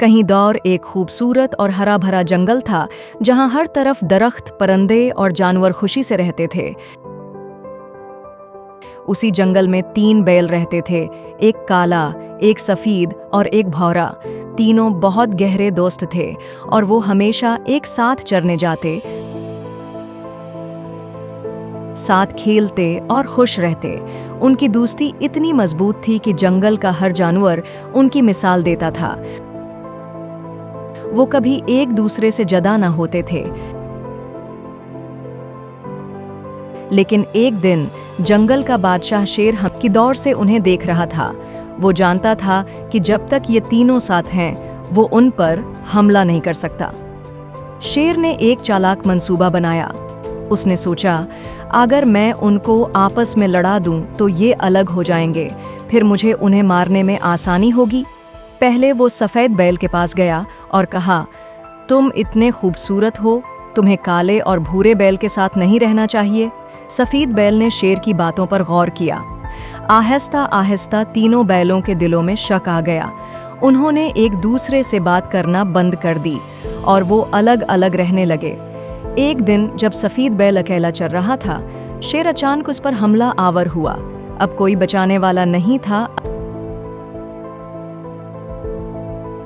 कहीं दौर एक खूबसूरत और हरा भरा जंगल था, जहां हर तरफ दरख्त, परिंदे और जानवर खुशी से रहते थे। उसी जंगल में 3 बैल रहते थे, एक काला, एक सफेद और एक भौरा। तीनों बहुत गहरे दोस्त थे और वो हमेशा एक साथ चरने जाते, साथ खेलते और खुश रहते। उनकी दोस्ती इतनी मजबूत थी कि जंगल का हर जानवर उनकी मिसाल देता था। वो कभी एक दूसरे से जुदा ना होते थे। लेकिन एक दिन जंगल का बादशाह शेर हम की दौर से उन्हें देख रहा था। वो जानता था कि जब तक ये तीनों साथ हैं, वो उन पर हमला नहीं कर सकता। शेर ने एक चालाक मंसूबा बनाया। उसने सोचा, अगर मैं उनको आपस में लड़ा दूं तो ये अलग हो जाएंगे, फिर मुझे उन्हें मारने में आसानी होगी। पहले वो सफ़ेद बैल के पास गया और कहा, तुम इतने खूबसूरत हो, तुम्हें काले और भूरे बैल के साथ नहीं रहना चाहिए। सफ़ेद बैल ने शेर की बातों पर गौर किया। आहिस्ता आहिस्ता तीनों बैलों के दिलों में शक आ गया। उन्होंने एक दूसरे से बात करना बंद कर दी और वो अलग अलग रहने लगे। एक दिन जब सफ़ेद बैल अकेला चल रहा था, शेर अचानक उस पर हमला आवर हुआ। अब कोई बचाने वाला नहीं था।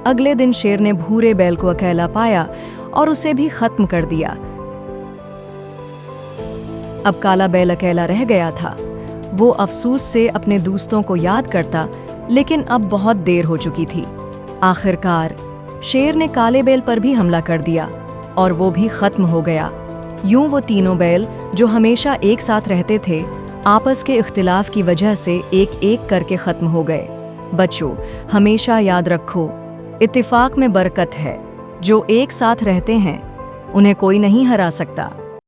अगले दिन शेर ने भूरे बैल को अकेला पाया और उसे भी खत्म कर दिया। अब काला बैल अकेला रह गया था। वो अफसोस से अपने दोस्तों को याद करता, लेकिन अब बहुत देर हो चुकी थी। आखिरकार शेर ने काले बैल पर भी हमला कर दिया और वो भी खत्म हो गया। यूं वो तीनों बैल, जो हमेशा एक साथ रहते थे, आपस के इख्तिलाफ की वजह से एक एक करके खत्म हो गए। बच्चों, हमेशा याद रखो, इत्तेफाक में बरकत है। जो एक साथ रहते हैं, उन्हें कोई नहीं हरा सकता।